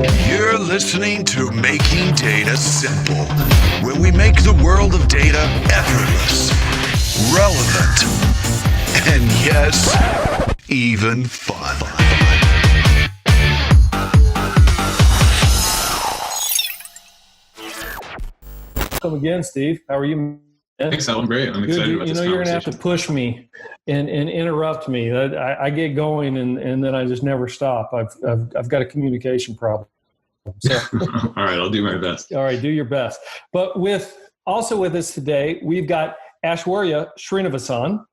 You're listening to Making Data Simple, where we make the world of data effortless, relevant, and yes, even fun. Welcome again, Steve. How are you? Thanks, Al. I'm great. I'm excited about this conversation. You're going to have to push me and interrupt me. I get going and then I just never stop. I've got a communication problem. So, all right, I'll do my best. All right, do your best. But also with us today, we've got Aishwarya Srinivasan,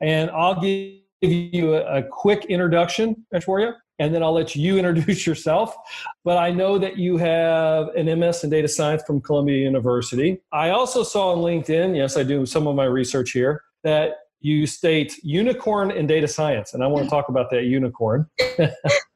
and I'll give you a quick introduction, Aishwarya, and then I'll let you introduce yourself. But I know that you have an MS in data science from Columbia University. I also saw on LinkedIn, yes, I do some of my research here, that you state unicorn in data science, and I want to talk about that unicorn.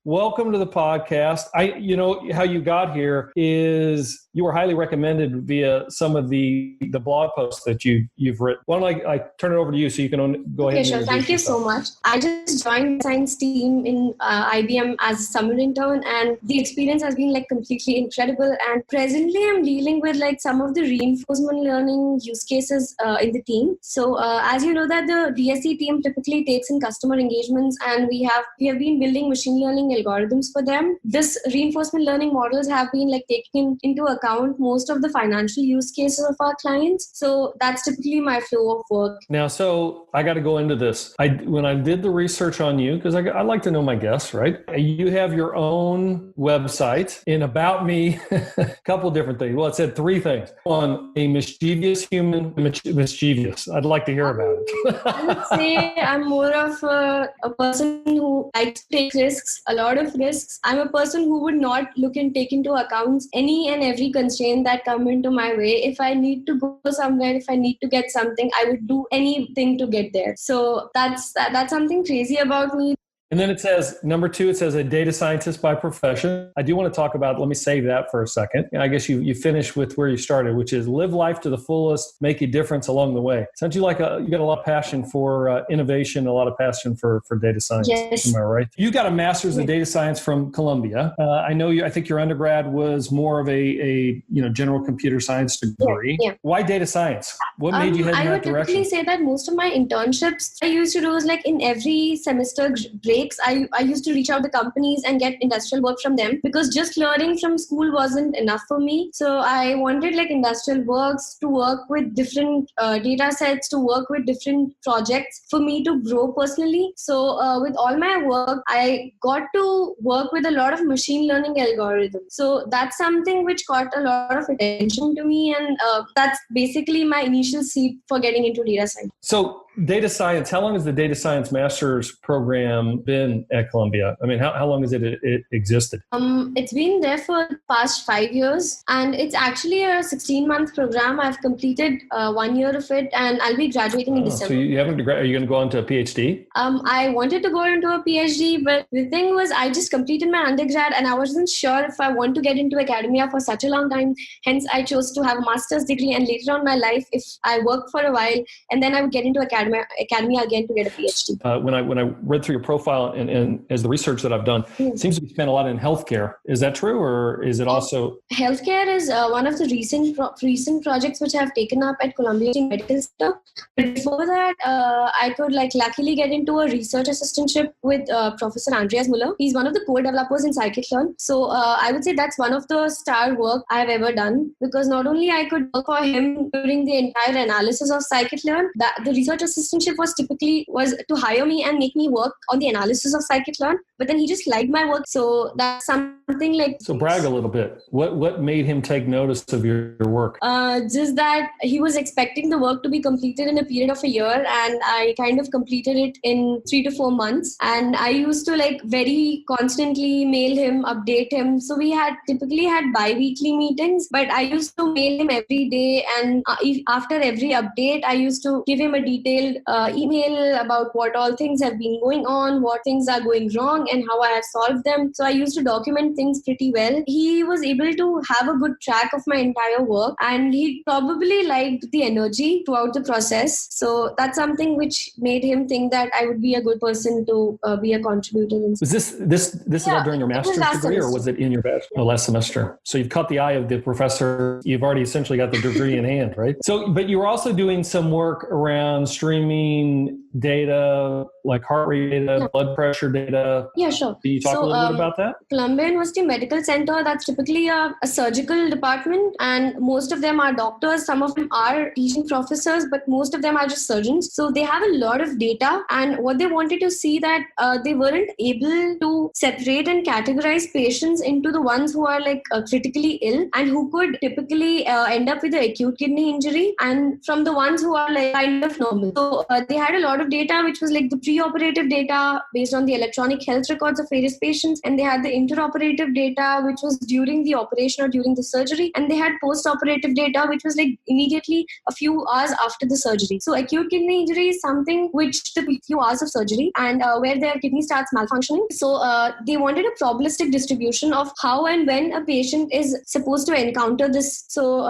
Welcome to the podcast. How you got here is you were highly recommended via some of the blog posts that you've written. Why don't I turn it over to you so you can go ahead and sure. Thank you so much. I just joined the science team in IBM as a summer intern, and the experience has been completely incredible. And presently I'm dealing with some of the reinforcement learning use cases in the team. So as you know that the DSE team typically takes in customer engagements, and we have been building machine learning algorithms for them. This reinforcement learning models have been taking into account most of the financial use cases of our clients. So that's typically my flow of work. Now, so I got to go into this. When I did the research on you, because I like to know my guests, right? You have your own website. In About Me, a couple different things. Well, it said three things. One, a mischievous human, mischievous. I'd like to hear about it. I would say I'm more of a person who likes to take risks, a lot of risks. I'm a person who would not look and take into account any and every constraint that come into my way. If I need to go somewhere, if I need to get something, I would do anything to get there. So that's something crazy about me. And then it says, number 2, it says a data scientist by profession. I do want to talk about, let me save that for a second. I guess you finish with where you started, which is live life to the fullest, make a difference along the way. Sounds you you got a lot of passion for innovation, a lot of passion for data science. Yes. Am I right? You got a master's in data science from Columbia. I think your undergrad was more of a general computer science degree. Yeah. Why data science? What made you head in that direction? I would typically say that most of my internships I used to do is in every semester break, I used to reach out to companies and get industrial work from them, because just learning from school wasn't enough for me. So I wanted industrial works, to work with different data sets, to work with different projects for me to grow personally. So with all my work, I got to work with a lot of machine learning algorithms. So that's something which caught a lot of attention to me, and that's basically my initial seed for getting into data science. So data science, how long has the data science master's program been at Columbia? I mean, how long has it existed? It's been there for the past 5 years, and it's actually a 16-month program. I've completed 1 year of it, and I'll be graduating in December. So are you going to go on to a PhD? I wanted to go into a PhD, but the thing was I just completed my undergrad and I wasn't sure if I want to get into academia for such a long time. Hence, I chose to have a master's degree, and later on in my life, if I work for a while, and then I would get into academia again to get a PhD. When I read through your profile and as the research that I've done, it seems to be spent a lot in healthcare. Is that true, or is it also? Healthcare is one of the recent projects which I've taken up at Columbia Medical Center. But before that, I could luckily get into a research assistantship with Professor Andreas Muller. He's one of the core developers in scikit-learn. So I would say that's one of the star work I've ever done, because not only I could work for him during the entire analysis of scikit-learn, the research assistantship was to hire me and make me work on the analysis of scikit-learn. But then he just liked my work, so that's something So brag a little bit. What made him take notice of your work? Just that he was expecting the work to be completed in a period of a year, and I kind of completed it in 3 to 4 months. And I used to very constantly mail him, update him. So we typically had bi-weekly meetings, but I used to mail him every day, and after every update, I used to give him a detailed email about what all things have been going on, what things are going wrong, and how I have solved them. So I used to document things pretty well. He was able to have a good track of my entire work, and he probably liked the energy throughout the process. So that's something which made him think that I would be a good person to be a contributor. Was this all during your master's degree, or was it in your last semester? So you've caught the eye of the professor. You've already essentially got the degree in hand, right? So, but you were also doing some work around streaming data, like heart rate data, blood pressure data. Yeah, sure. Can you talk a little bit about that? Columbia University Medical Center, that's typically a surgical department, and most of them are doctors. Some of them are teaching professors, but most of them are just surgeons. So they have a lot of data, and what they wanted to see that they weren't able to separate and categorize patients into the ones who are like critically ill and who could typically end up with an acute kidney injury, and from the ones who are like kind of normal. So they had a lot of data which was like the pre-operative data based on the electronic health records of various patients, and they had the interoperative data which was during the operation or during the surgery, and they had post-operative data which was like immediately a few hours after the surgery. So acute kidney injury is something which took a few hours of surgery and where their kidney starts malfunctioning. So they wanted a probabilistic distribution of how and when a patient is supposed to encounter this. So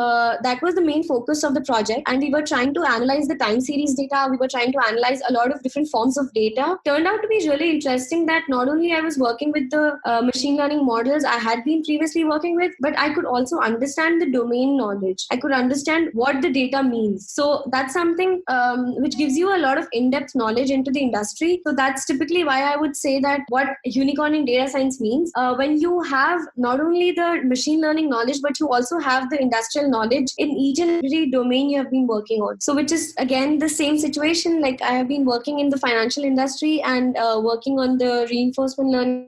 that was the main focus of the project, and we were trying to analyze the time series data. We were trying to analyze a lot of different forms of data. Turned out to be really interesting that not only I was working with the machine learning models I had been previously working with, but I could also understand the domain knowledge. I could understand what the data means. So that's something which gives you a lot of in-depth knowledge into the industry. So that's typically why I would say that what unicorn in data science means. When you have not only the machine learning knowledge, but you also have the industrial knowledge in each and every domain you have been working on. So which is again the same situation. Like I have been working in the financial industry and working on the reinforcement learning,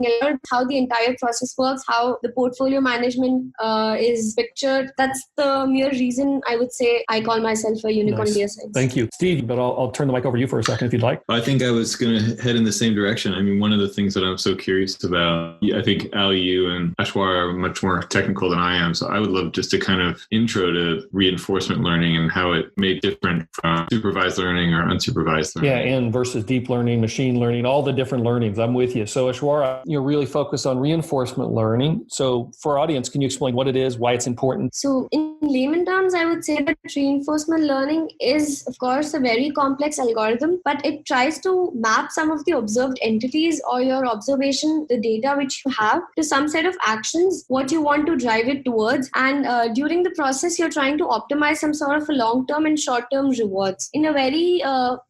how the entire process works, how the portfolio management is pictured. That's the mere reason I would say I call myself a unicorn in data science. Thank you, Steve. But I'll turn the mic over to you for a second if you'd like. I think I was going to head in the same direction. I mean, one of the things that I'm so curious about, I think Al, you and Aishwarya are much more technical than I am. So I would love just a kind of intro to reinforcement learning and how it may be different from supervised learning or unsupervised learning. Yeah, and versus deep learning, machine learning, all the different learnings. I'm with you. So Aishwarya, you're really focused on reinforcement learning. So for our audience, can you explain what it is, why it's important? So in layman terms, I would say that reinforcement learning is, of course, a very complex algorithm, but it tries to map some of the observed entities or your observation, the data which you have, to some set of actions, what you want to drive it towards. And during the process, you're trying to optimize some sort of a long-term and short-term rewards. In a very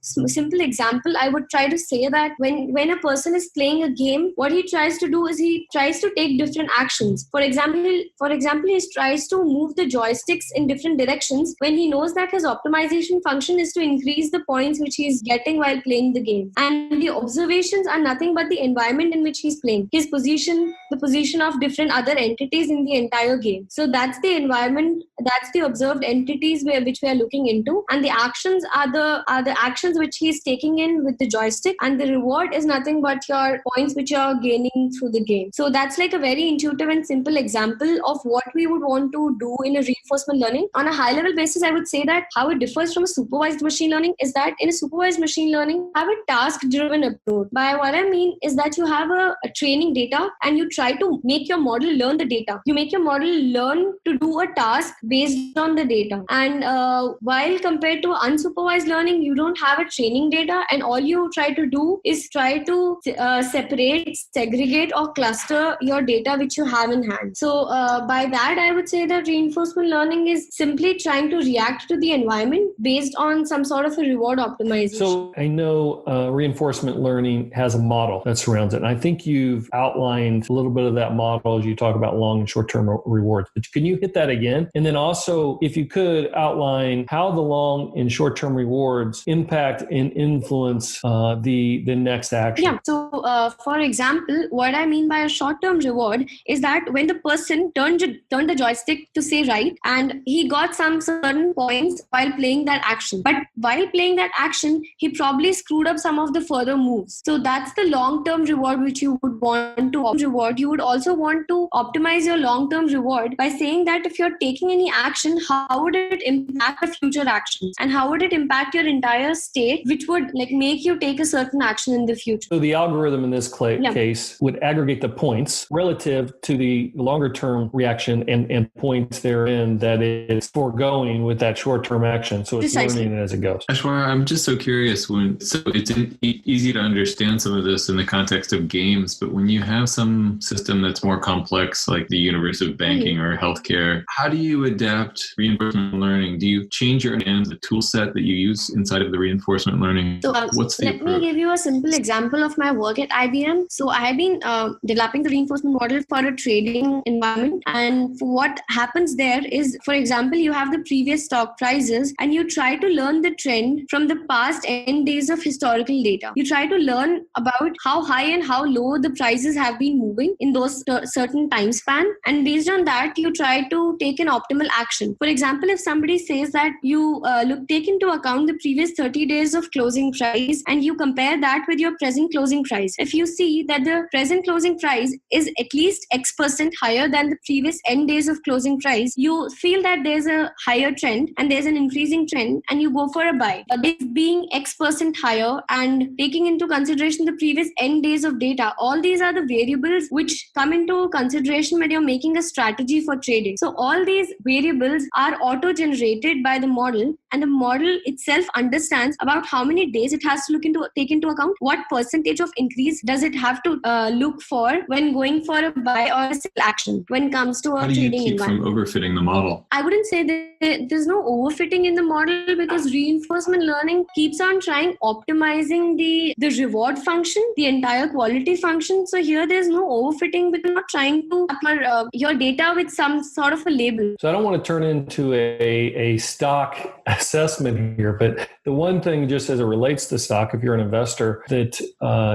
simple example, I would try to say that when a person is playing a game, what he tries to do is he tries to take different actions. For example, he tries to move the joysticks in different directions when he knows that his optimization function is to increase the points which he is getting while playing the game. And the observations are nothing but the environment in which he's playing, his position, the position of different other entities in the entire game. So that's the environment, that's the observed entities which we are looking into, and the actions are the actions which he's taking in with the joystick, and the reward is nothing but your points which you're gaining through the game. So that's like a very intuitive and simple example of what we would want to do in a reinforcement learning. On a high level basis, I would say that how it differs from a supervised machine learning is that in a supervised machine learning, you have a task driven approach. By what I mean is that you have a training data and you try to make your model learn the data. You make your model learn to do a task based on the data. And while compared to unsupervised learning, you don't have a training data, and all you try to do is try to separate, segregate, or cluster your data which you have in hand. So by that, I would say that reinforcement learning is simply trying to react to the environment based on some sort of a reward optimization. So I know reinforcement learning has a model that surrounds it. And I think you've outlined a little bit of that model as you talk about long and short-term rewards. But can you hit that again? And then also, if you could outline how the long and short-term rewards impact and influence the next action. Yeah. So for example, what I mean by a short-term reward is that when the person turned the joystick to say right, and he got some certain points while playing that action. But while playing that action, he probably screwed up some of the further moves. So that's the long-term reward which you would want to reward, you would also want to optimize your long-term reward by saying that if you're taking any action, how would it impact the future actions, and how would it impact your entire state, which would like make you take a certain action in the future. So the algorithm in this case would aggregate the points relative to the longer-term reaction and points therein that it's foregoing with that short-term action. So it's learning as it goes. Aishwarya, I'm just so curious. So it's easy to understand some of this in the context of games, but when you have some system that's more complex, like the universe of banking or healthcare, how do you adapt reinforcement learning? Do you change the tool set that you use inside of the reinforcement learning? So what's the let me give you a simple example of my work at IBM. So I have been developing the reinforcement model for a trading environment, and what happens there is, for example, you have the previous stock prices and you try to learn the trend from the past n days of historical data. You try to learn about how high and how low the prices have been moving in those certain time span, and based on that you try to take an optimal action. For example, if somebody says that you take into account the previous 30 days of closing price and you compare that with your present closing price, if you see that the present closing price is at least X% higher than the previous n days of closing price, you feel that there's a higher trend and there's an increasing trend and you go for a buy. This being X% higher and taking into consideration the previous n days of data, all these are the variables which come into consideration when you're making a strategy for trading. So all these variables are auto-generated by the model, and the model itself understands about how many days it has to take into account, what percentage of increase does it have to look for when going for a buy or a sell action when it comes to a trading environment. How do you keep from overfitting the model? I wouldn't say that there's no overfitting in the model, because reinforcement learning keeps on trying optimizing the reward function, the entire quality function. So here there's no overfitting, because you're not trying to upper your data with some sort of a label. So I don't want to turn into a stock assessment here, but the one thing, just as it relates to stock, if you're an investor, that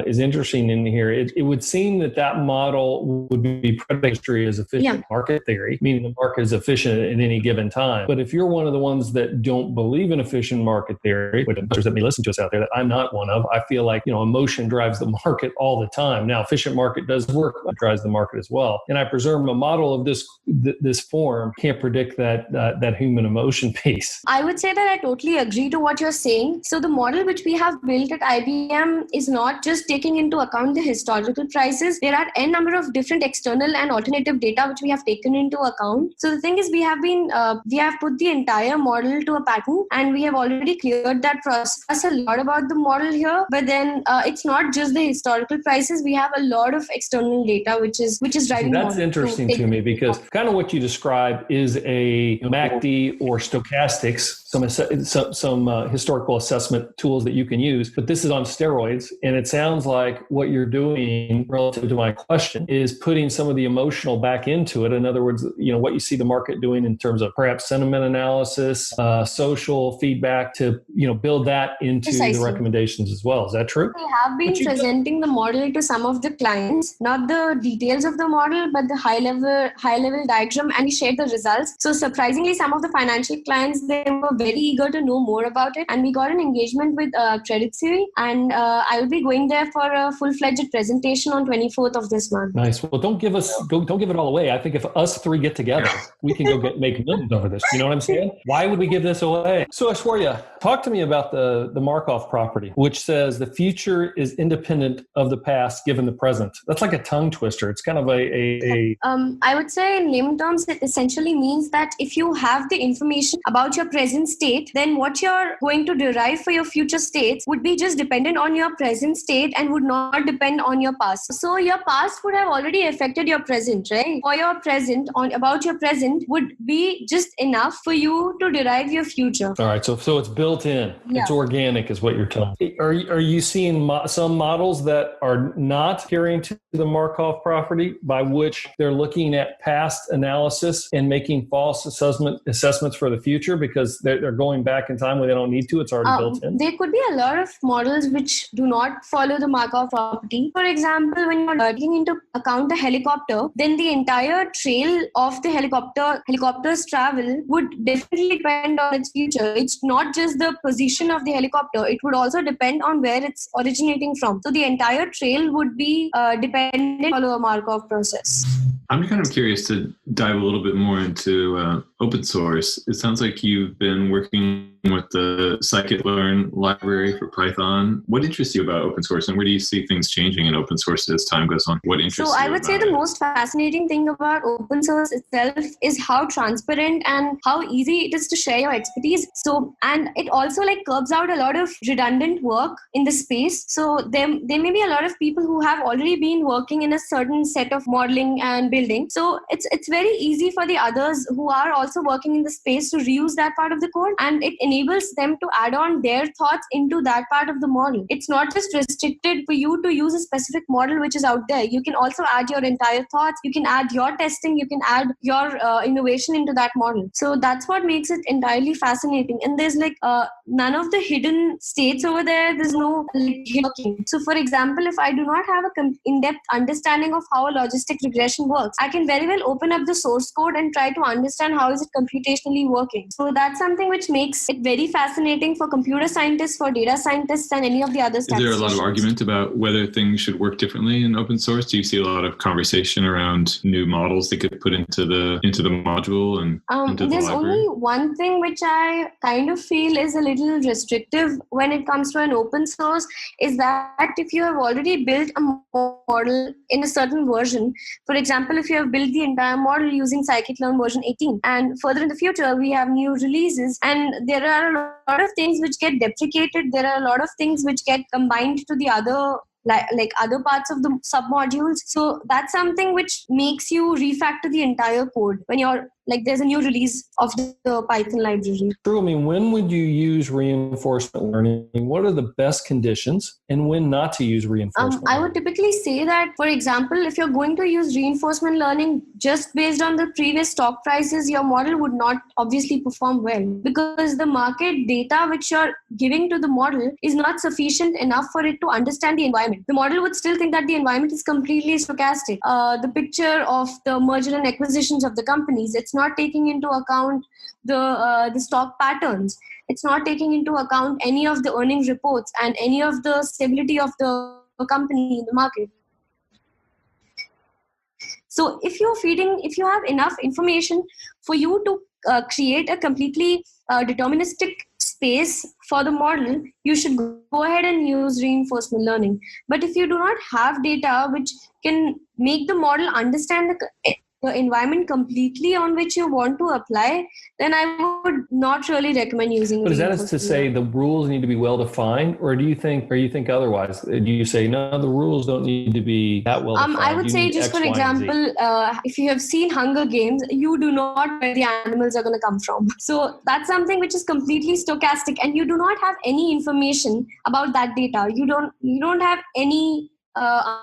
is interesting in here, it would seem that model would be predatory as efficient market theory, meaning the market is efficient at any given time. But if you're one of the ones that don't believe in efficient market theory, which investors that may listen to us out there that I'm not one of, I feel like, emotion drives the market all the time. Now, efficient market does work, it drives the market as well. And I presume a model of this form can't predict that human emotion piece. I would say that I totally agree to what you're saying. So the model which we have built at IBM is not just taking into account the historical prices. There are n number of different external and alternative data which we have taken into account. So the thing is, we have put the entire model to a pattern, and we have already cleared that process. A lot about the model here, but then it's not just the historical prices. We have a lot of external data which is driving. That's interesting to me, because kind of what you describe is a MACD or stochastics, some historical assessment tools that you can use, but this is on steroids. And it sounds like what you're doing, relative to my question, is putting some of the emotional back into it. In other words, what you see the market doing in terms of perhaps sentiment analysis, social feedback, to build that into the recommendations as well. Is that true? We have been presenting the model to some of the clients, not the details of the model, but the high level diagram, and we shared the results. So surprisingly, some of the financial clients, they were very eager to know more about it, and we got an engagement with Credit Suisse, and I will be going there for a full-fledged presentation on 24th of this month. Nice. Well, don't give it all away. I think if us three get together, we can go make millions over this. You know what I'm saying? Why would we give this away? So Aishwarya, talk to me about the Markov property, which says the future is independent of the past given the present. That's like a tongue twister. It's kind of I would say in layman terms, it essentially means that if you have the information about your present state, then what you're going to derive for your future states would be just dependent on your present state and would not depend on your past. So your past would have already affected your present, right? Or your present, about your present, would be just enough for you to derive your future. All right. So it's built in. Yeah. It's organic is what you're telling me. Are you seeing some models that are not adhering to the Markov property, by which they're looking at past analysis and making false assessments for the future because they're going back in time when they don't need to? It's already built in. There could be a lot of models which do not follow the Markov property. For example, when you're taking into account the helicopter, then the entire trail of the helicopter's travel would definitely depend on its future. It's not just the position of the helicopter. It would also depend on where it's originating from. So the entire trail would be be dependent follow a Markov process. I'm kind of curious to dive a little bit more into open source. It sounds like you've been working with the scikit-learn library for Python. What interests you about open source, and where do you see things changing in open source as time goes on? What interests you? So I would say the most fascinating thing about open source itself is how transparent and how easy it is to share your expertise. So, and it also like curbs out a lot of redundant work in the space. So there may be a lot of people who have already been working in a certain set of modeling and building. So it's very easy for the others who are also working in the space to reuse that part of the code, and it enables them to add on their thoughts into that part of the model. It's not just restricted for you to use a specific model which is out there. You can also add your entire thoughts. You can add your testing. You can add your innovation into that model. So that's what makes it entirely fascinating. And there's like none of the hidden states over there. There's no hierarchy. So for example, if I do not have a in-depth understanding of how a logistic regression works, I can very well open up the source code and try to understand how is it computationally working. So that's something which makes it very fascinating for computer scientists, for data scientists, and any of the other statisticians. Is there a lot of argument about whether things should work differently in open source? Do you see a lot of conversation around new models that get put into the module and into the there's library? only one thing which I kind of feel is a little restrictive when it comes to an open source, is that if you have already built a model in a certain version, for example, if you have built the entire model using scikit-learn version 18, and further in the future we have new releases, and there are a lot of things which get deprecated, there are a lot of things which get combined to the other like other parts of the submodules. So that's something which makes you refactor the entire code when you're like there's a new release of the Python library. True. I mean, when would you use reinforcement learning? What are the best conditions, and when not to use reinforcement I learning? would typically say that, for example, if you're going to use reinforcement learning just based on the previous stock prices, your model would not obviously perform well, because the market data which you're giving to the model is not sufficient enough for it to understand the environment. The model would still think that the environment is completely stochastic. The picture of the merger and acquisitions of the companies, it's not taking into account the stock patterns. It's not taking into account any of the earnings reports and any of the stability of the company in the market. So if you have enough information for you to create a completely deterministic space for the model, you should go ahead and use reinforcement learning. But if you do not have data which can make the model understand the environment completely on which you want to apply, then I would not really recommend using. But is that to say the rules need to be well defined, or do you think otherwise? Do you say no, the rules don't need to be that well defined? I would say, just for example, if you have seen Hunger Games, you do not know where the animals are going to come from. So that's something which is completely stochastic, and you do not have any information about that data. You don't have any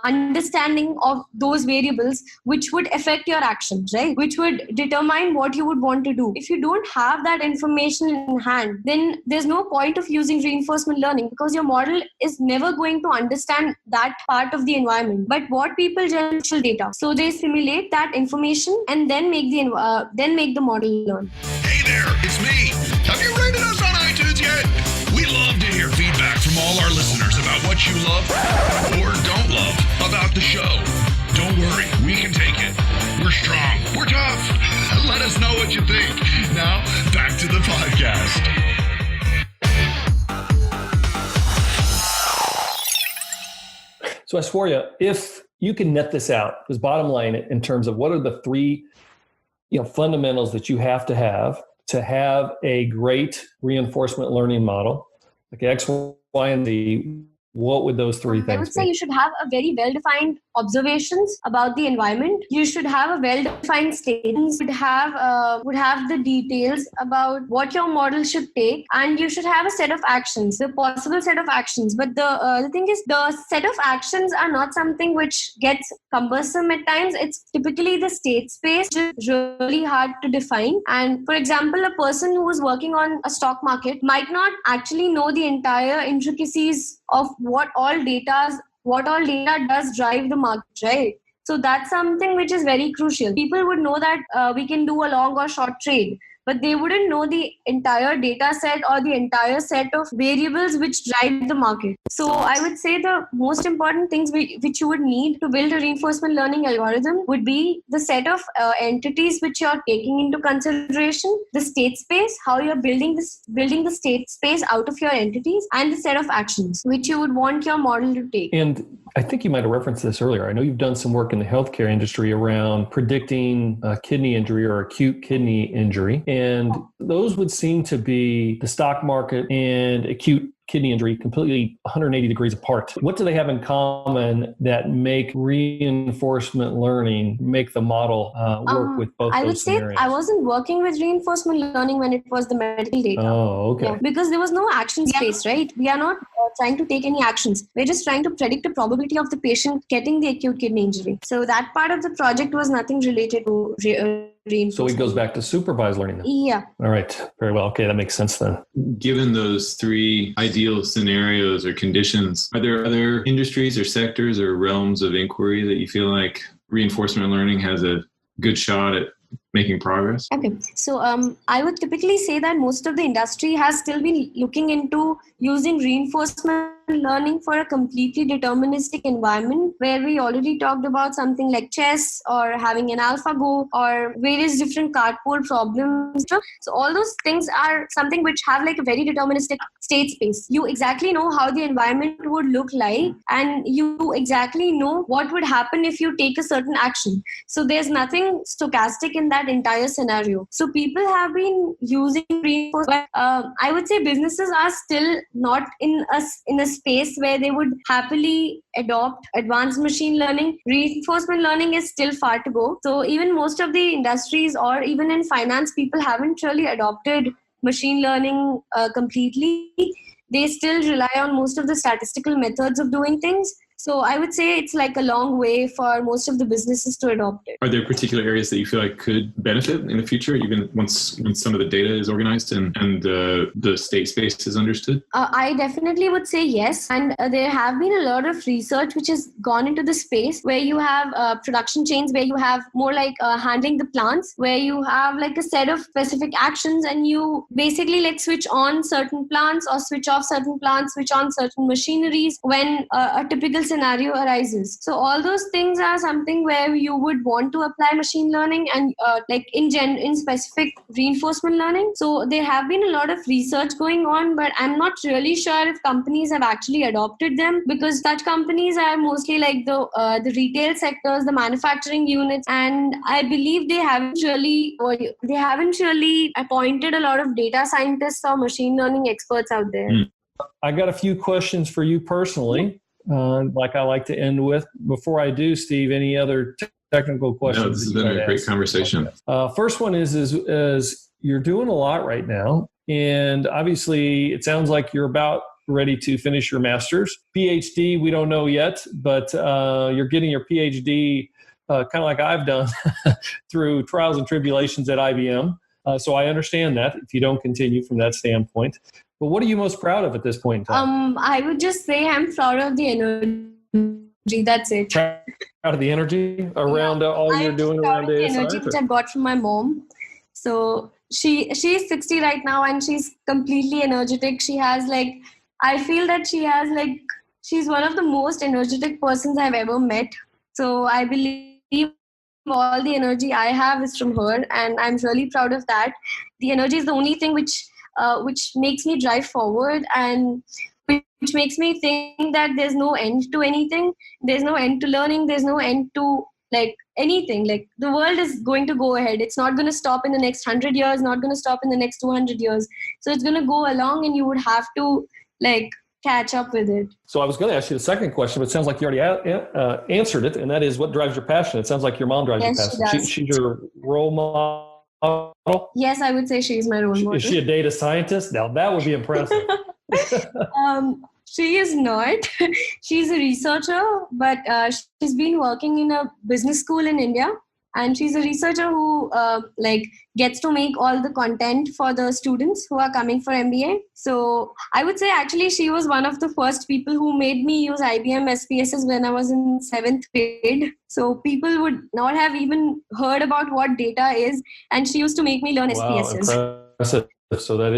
understanding of those variables which would affect your actions, right? Which would determine what you would want to do. If you don't have that information in hand, then there's no point of using reinforcement learning, because your model is never going to understand that part of the environment. But what people generally data, so they simulate that information and then make the model learn. Hey there, it's me. Have you rated us on iTunes yet? We love to hear feedback from all our listeners about what you love or don't love about the show. Don't worry, we can take it. We're strong. We're tough. Let us know what you think. Now, back to the podcast. So Aishwarya, if you can net this out, because bottom line in terms of what are the three fundamentals that you have to have a great reinforcement learning model, like X, Y, and Z, what would those three things be? I would say you should have a very well-defined observations about the environment. You should have a well-defined statements. Would have the details about what your model should take, and you should have a set of actions, the possible set of actions. But the thing is, the set of actions are not something which gets cumbersome at times. It's typically the state space, which is really hard to define. And for example, a person who is working on a stock market might not actually know the entire intricacies of what all data does drive the market, right? So that's something which is very crucial. People would know that we can do a long or short trade, but they wouldn't know the entire data set or the entire set of variables which drive the market. So I would say the most important things which you would need to build a reinforcement learning algorithm would be the set of entities which you're taking into consideration, the state space, how you're building the state space out of your entities, and the set of actions which you would want your model to take. And I think you might have referenced this earlier. I know you've done some work in the healthcare industry around predicting kidney injury or acute kidney injury. And those would seem to be the stock market and acute kidney injury completely 180 degrees apart. What do they have in common that make reinforcement learning, make the model work with both I those would say scenarios? I wasn't working with reinforcement learning when it was the medical data. Oh, okay. Yeah, because there was no action space, right? We are not trying to take any actions. We're just trying to predict the probability of the patient getting the acute kidney injury. So that part of the project was nothing related to reinforcement. So it goes back to supervised learning then? Yeah. All right. Very well. Okay, that makes sense then. Given those three ideal scenarios or conditions, are there other industries or sectors or realms of inquiry that you feel like reinforcement learning has a good shot at making progress? Okay. So I would typically say that most of the industry has still been looking into using reinforcement learning for a completely deterministic environment, where we already talked about something like chess or having an AlphaGo or various different cardboard problems. So all those things are something which have like a very deterministic state space. You exactly know how the environment would look like, and you exactly know what would happen if you take a certain action. So there's nothing stochastic in that entire scenario. So people have been using reinforcement. I would say businesses are still not in a space where they would happily adopt advanced machine learning. Reinforcement learning is still far to go. So even most of the industries, or even in finance, people haven't really adopted machine learning completely. They still rely on most of the statistical methods of doing things. So I would say it's like a long way for most of the businesses to adopt it. Are there particular areas that you feel like could benefit in the future, even once some of the data is organized and the state space is understood? I definitely would say yes. And there have been a lot of research which has gone into the space where you have production chains, where you have more like handling the plants, where you have like a set of specific actions, and you basically like switch on certain plants or switch off certain plants, switch on certain machineries when a typical scenario arises. So all those things are something where you would want to apply machine learning and like in specific reinforcement learning. So there have been a lot of research going on, but I'm not really sure if companies have actually adopted them, because such companies are mostly like the retail sectors, the manufacturing units, and I believe they haven't really appointed a lot of data scientists or machine learning experts out there. I got a few questions for you personally. Like I like to end with. Before I do, Steve, any other technical questions? No, this has been a great conversation. First one is you're doing a lot right now, and obviously it sounds like you're about ready to finish your master's. PhD, we don't know yet, but you're getting your PhD kind of like I've done through trials and tribulations at IBM. So I understand that if you don't continue from that standpoint. But what are you most proud of at this point in time? I would just say I'm proud of the energy. That's it. Proud of the energy around all you're doing around the ASI? energy which I got from my mom. So she's 60 right now, and she's completely energetic. She has like, I feel that she's one of the most energetic persons I've ever met. So I believe all the energy I have is from her, and I'm really proud of that. The energy is the only thing which makes me drive forward, and which makes me think that there's no end to anything. There's no end to learning. There's no end to like anything. Like the world is going to go ahead. It's not going to stop in the next 100 years, not going to stop in the next 200 years. So it's going to go along, and you would have to like catch up with it. So I was going to ask you the second question, but it sounds like you already answered it, and that is, what drives your passion? It sounds like your mom drives your passion. She's your role model. Yes, I would say she's my role model. Is she a data scientist? Now that would be impressive. She is not. She's a researcher, but she's been working in a business school in India. And she's a researcher who gets to make all the content for the students who are coming for MBA. So I would say actually she was one of the first people who made me use IBM SPSS when I was in 7th grade. So people would not have even heard about what data is, and she used to make me learn SPSS. Impressive. So that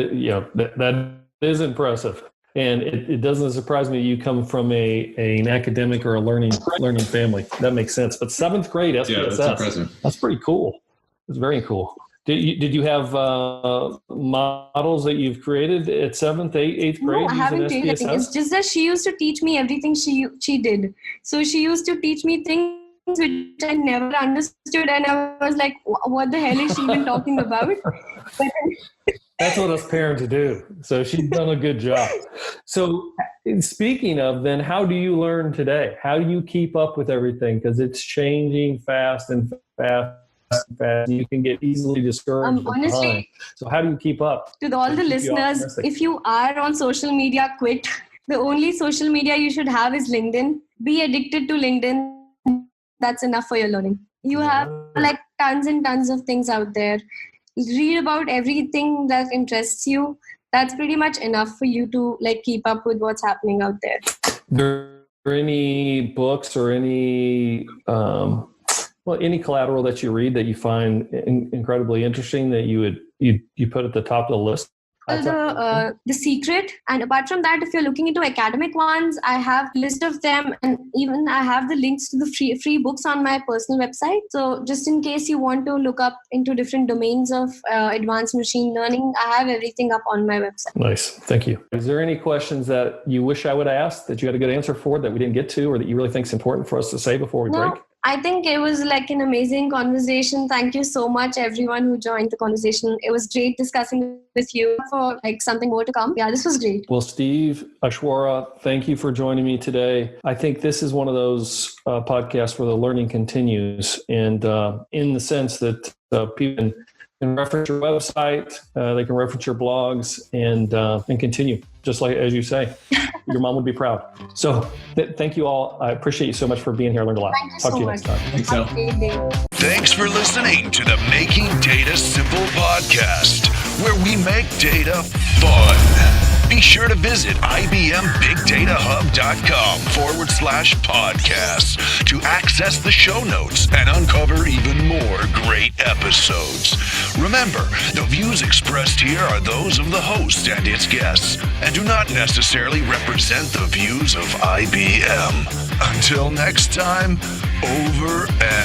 is impressive. And it doesn't surprise me you come from an academic or a learning family. That makes sense. But 7th grade SPSS, yeah, that's impressive. That's pretty cool. It's very cool. Did you have models that you've created at 7th, 8th grade? No, I haven't changed anything. It's just that she used to teach me everything she did. So she used to teach me things which I never understood, and I was like, what the hell is she even talking about? But that's what us parents do. So she's done a good job. So speaking of, then, how do you learn today? How do you keep up with everything? Because it's changing fast and fast. You can get easily discouraged. Honestly, so how do you keep up? To all the listeners, if you are on social media, quit. The only social media you should have is LinkedIn. Be addicted to LinkedIn. That's enough for your learning. You have tons and tons of things out there. Read about everything that interests you. That's pretty much enough for you to keep up with what's happening out there. Are there any books or any any collateral that you read that you find incredibly interesting that you put at the top of the list? The Secret. And apart from that, if you're looking into academic ones, I have a list of them, and even I have the links to the free books on my personal website. So just in case you want to look up into different domains of advanced machine learning, I have everything up on my website. Nice. Thank you. Is there any questions that you wish I would have asked that you had a good answer for that we didn't get to, or that you really think is important for us to say before we break? I think it was an amazing conversation. Thank you so much, everyone who joined the conversation. It was great discussing with you for something more to come. Yeah, this was great. Well, Steve, Aishwarya, thank you for joining me today. I think this is one of those podcasts where the learning continues, and in the sense that people can reference your website, they can reference your blogs, and continue, just like as you say. Your mom would be proud. So thank you all. I appreciate you so much for being here. I learned a lot. Thank you Talk so to you much. next time. Thanks, Al. Thanks for listening to the Making Data Simple podcast, where we make data fun. Be sure to visit IBMBigDataHub.com/podcasts to access the show notes and uncover even more great episodes. Remember, the views expressed here are those of the host and its guests, and do not necessarily represent the views of IBM. Until next time, over and